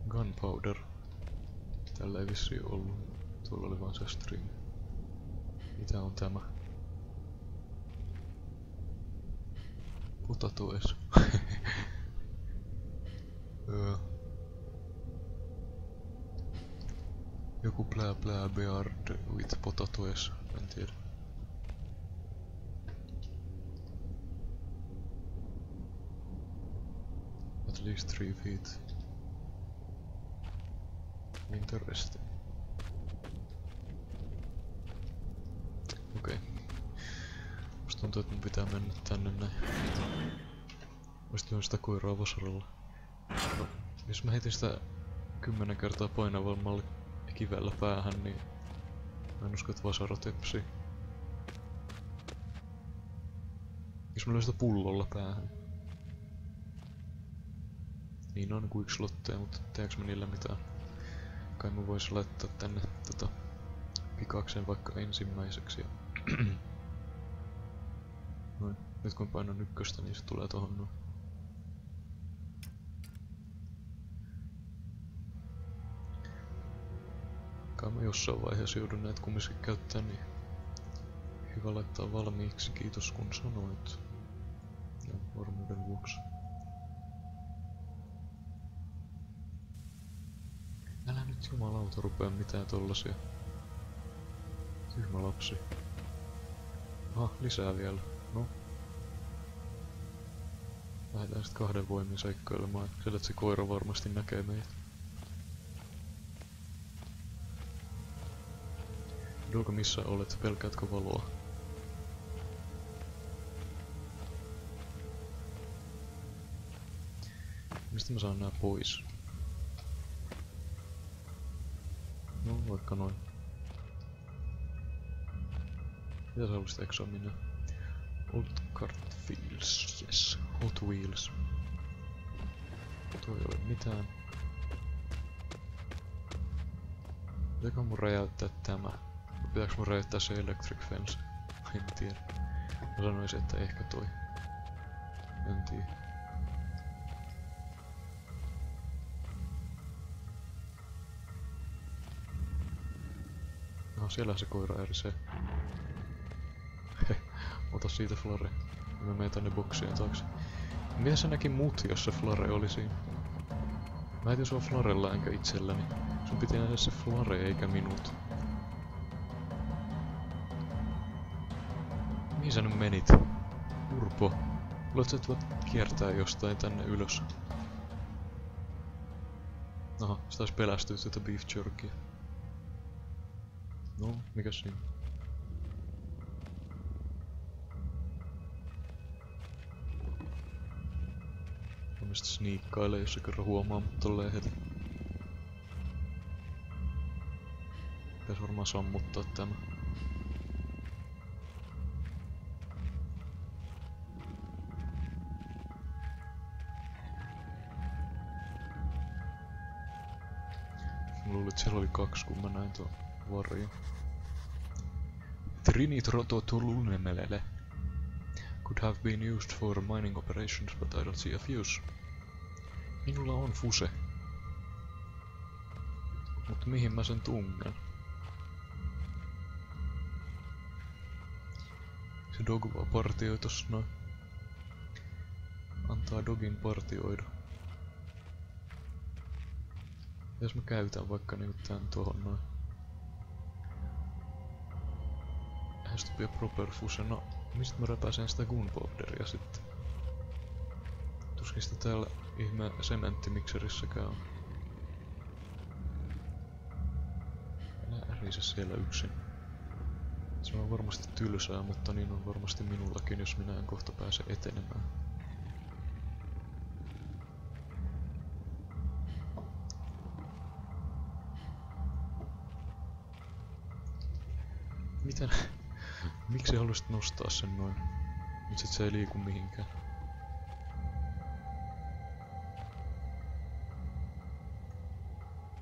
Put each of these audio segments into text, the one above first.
Gunpowder. Tällä ei vissiin ollut. Tuolla oli vaan se string. Mitä on tämä? Potatoes. Joku blää blää beard with potatoes. En tiedä. At least 3 feet. Interesting. Okei. Musta tuntuu, että mun pitää mennä tänne näin. Musta sitä koiraa vasaralla. No, jos mä heitin sitä 10 kertaa painavammalla kivellä päähän, niin mä en usko, että vasara tepsii. Jos mä löin sitä pullolla päähän. Niin on kuin 1 slotteja, mutta teekö mä niillä mitään? Kai mä vois laittaa tänne pikakseen vaikka ensimmäiseksi. Ja noin. Nyt kun painan 1, niin se tulee tohon noin. Kai mä jossain vaiheessa joudun näitä kumminkin käyttää, niin hyvä laittaa valmiiksi. Kiitos kun sanoit. Ja varmuuden vuoksi. Älä nyt jumalauta rupea mitään tollasia. Tyhmä lapsi. Aha, lisää vielä. No. Lähdetään sit 2 voimin seikkailemaan. Sillä että se koira varmasti näkee meitä. Dog, missä olet? Pelkäätkö valoa? Mistä mä saan nää pois? No, vaikka noin. Mitä sä haluaisit examina? Old Kart Wheels, yes. Hot Wheels. Toi ei ole mitään. Pitääkö mun räjäyttää tämä? Pitääkö mun räjäyttää se Electric Fence? En tiedä. Mä sanoisin, että ehkä toi. En tiedä. No, siellä se koira erisee. Ota siitä flare. Mä menen tänne boksien taakse. Miten se näki mut, jos se flare oli siinä? Mä etin sua flarella enkä itselläni. Sun piti nähdä se flare eikä minut. Mihin sä nyt menit? Urpo. Luulet sä, että voit kiertää jostain tänne ylös? Aha, se taisi pelästyä tätä beef jerkyä. No, mikäs siinä? Mä mistä sniikkailee, jos se kerran huomaa mut tolleen heti. Pitäis varmaan sammuttaa tämä. Mä luulin, että siellä oli 2, kun mä näin tuon varjon. Trinitrototolunemelele. Could have been used for mining operations, but I don't see a fuse. Minulla on fuse. Mut mihin mä sen tungen? Se dog vaan partioi tossa noin. Antaa dogin partioida. Jos mä käytän vaikka niinku tän tohon noin. Has to be a proper fuse. No, mistä mä räpäsen sitä gunpowderia sitten? Tuskin sitä täällä ihme sementtimikserissäkään on. Älä ärise siellä yksin. Se on varmasti tylsää, mutta niin on varmasti minullakin, jos minä en kohta pääse etenemään. Miten? Miksi haluaisit nostaa sen noin? Nyt sit se ei liiku mihinkään.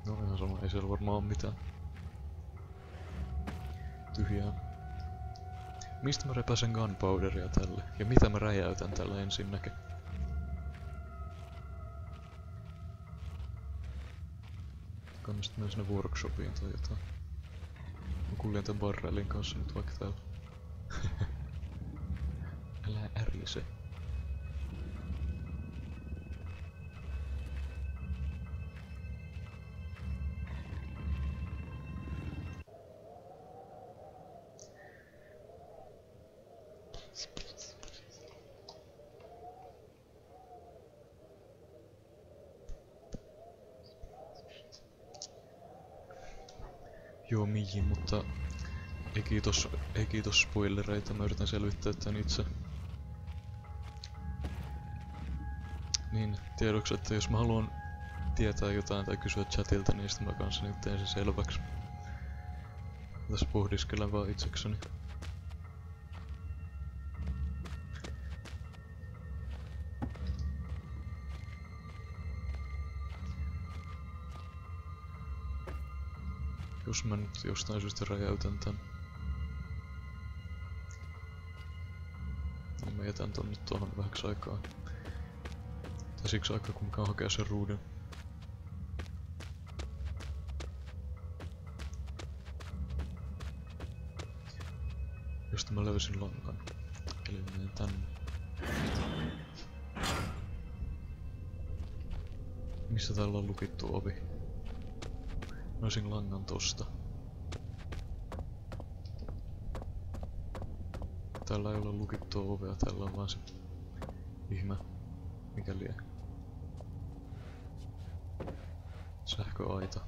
No ihan sama, ei siellä varmaan oo mitään. Tyhjää. Mistä mä repäsen gunpowderia tälle? Ja mitä mä räjäytän tällä ensinnäkin? Kannattaa mennä sinne workshopiin tai jotain. Mä kuljen tän barrelin kanssa nyt vaikka täällä. Älä ärise. Joo, mihin, mutta ei kiitos spoilereita, mä yritän selvittää tän itse. Niin, tiedoksi, että jos mä haluan tietää jotain tai kysyä chatilta, niin sitten mä kanssa nyt teen sen selväksi. Tässä pohdiskelen vaan itsekseni. Jos mä nyt jostain syystä räjäytän tän. Niin mä jätän ton nyt tuohon vähäksi aikaa. Tai siksi aikaa kun mä käyn hakea sen ruudun. Josta mä löysin langan. Eli menen tänne. Missä täällä on lukittu ovi? Mä löysin langan tosta. Täällä ei ole lukittua ovea, täällä on vaan se ihme, mikä lie. Sähköaita.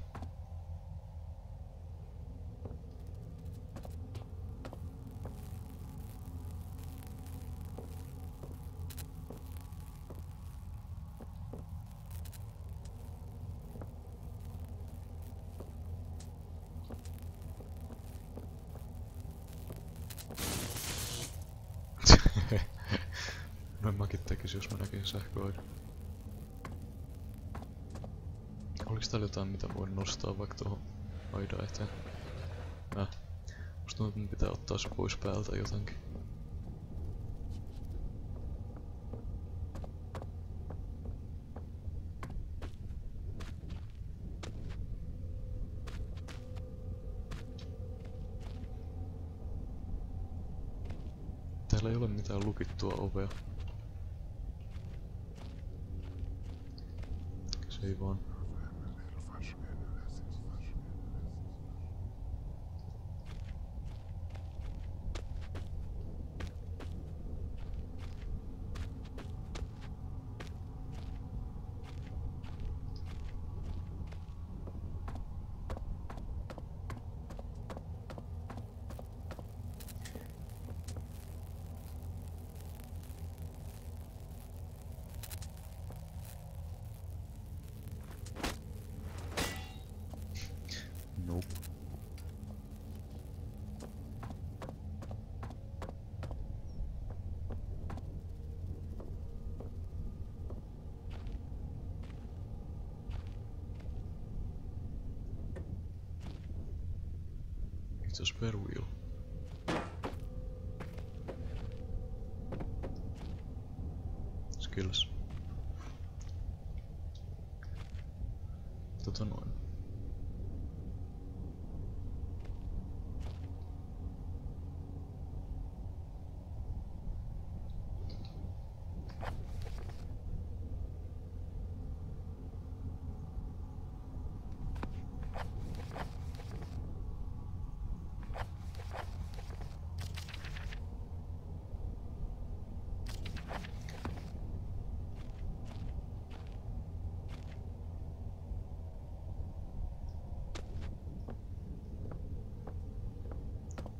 Noin mäkin tekisin, jos mä näkisin sähköaidan. Oliks täällä jotain, mitä voin nostaa vaikka tuohon aidan eteen? Musta tuntuu, että mun pitää ottaa se pois päältä jotenkin. Täällä ei ole mitään lukittua ovea. Se ei vaan. Nope. It's a spare wheel. Skills. Noin.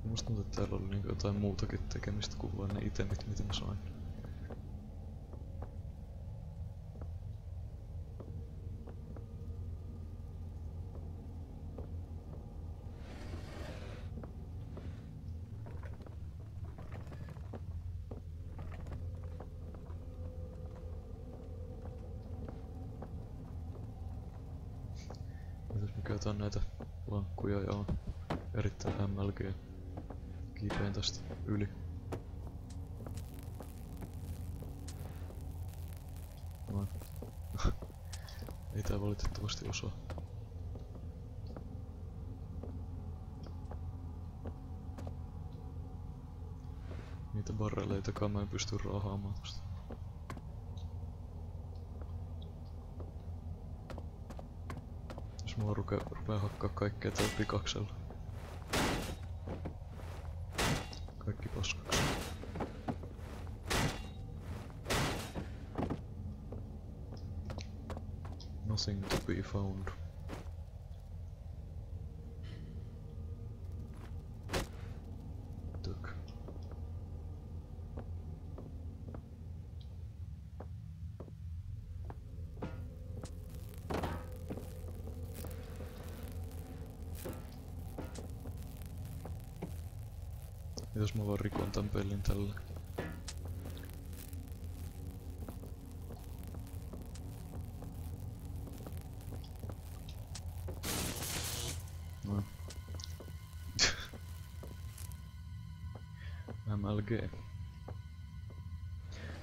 Musta tuntuu, että täällä oli niinku jotain muutakin tekemistä kuin vain ne itemit, mitä mä sain. Mitäs mä käytän näitä lankkuja ja on erittäin MLG. Kiipeen tästä yli. No. Ei tää valitettavasti osaa. Niitä barreleitakaan mä en pysty raahaamaan tosta. Jos mä rupee hakkaa kaikkea tällä pikaksella. Kaikki paskaksi. Nothing to be found. Tök. Jos mä vaan rikon tän pelin tällä. No. MLG.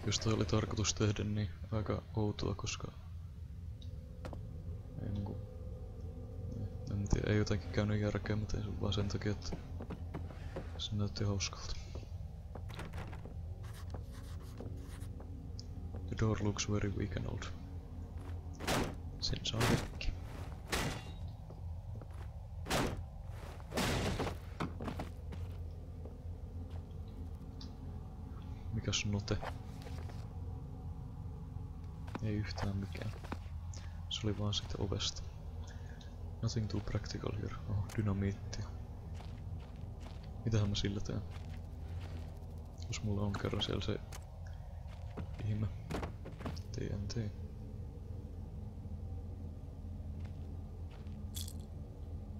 Jos toi oli tarkoitus tehdä, niin aika outoa, koska ei niinku... En tiedä, ei jotenkin käynyt järkeä, mutta ei se vaan sen takia, että se näytti hauskalta. The door looks very weak and old. Sen saa rikki. Mikäs note? Ei yhtään mikään. Se oli vaan siitä ovesta. Nothing too practical here. Oh, dynamiittia. Mitähän mä sillä teen? Jos mulla on kerran siellä se ihme TNT.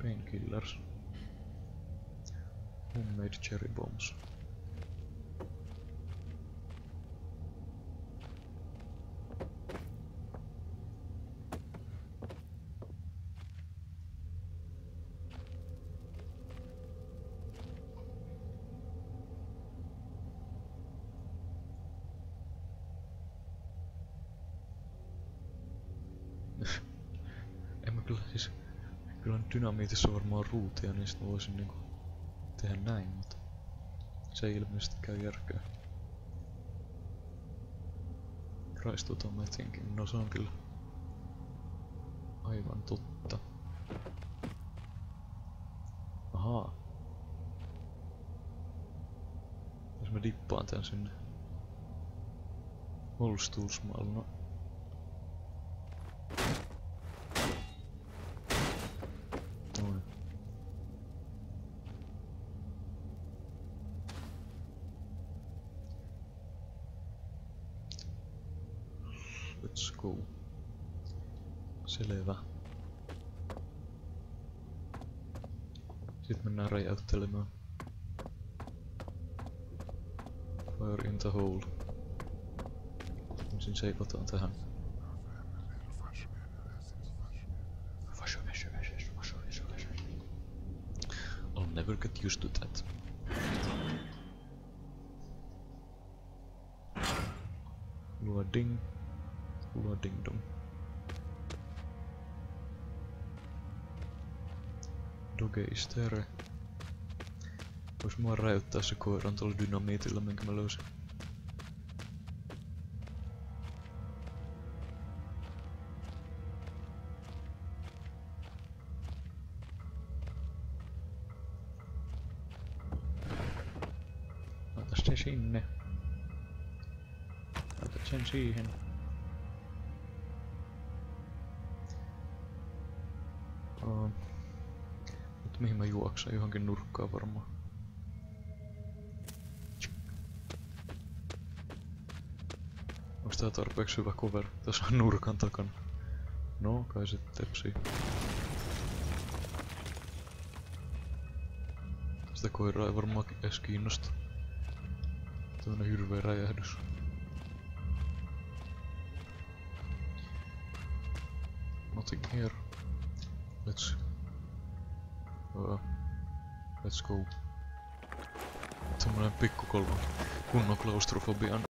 Painkillers. Homemade cherry bombs. En mä kyllä siis... Kyllä dynamiitissa on varmaan ruutia, niin sit mä voisin niinku... tehdä näin, mutta... Se ei ilmeisesti käy järkeä. Christ, what am I thinking? No se on kyllä... aivan totta. Ahaa. Jos mä dippaan tän sinne... Holstulsmaalla, no... Noin. Let's go. Selvä. Sitten mennään räjäyttelemään. Fire in the hole. Ensin seivataan tähän. I'll never get used to that. Loading. Loading dong. Doge is there. Vois mua räjäyttää se koiran tuolla dynamiitilla, minkä mä löysin. Laita se sinne. Laita sen siihen. Nyt mihin mä juoksen? Johonkin nurkkaan varmaan. Onks tää tarpeeksi hyvä cover? Tässä on nurkan takana. No, kai se tepsii. Sitä koiraa ei varmaan edes kiinnosta. Tämmönen hirveä räjähdys. Nothing here. Let's go. Tämmönen pikku kunnon klaustrofobian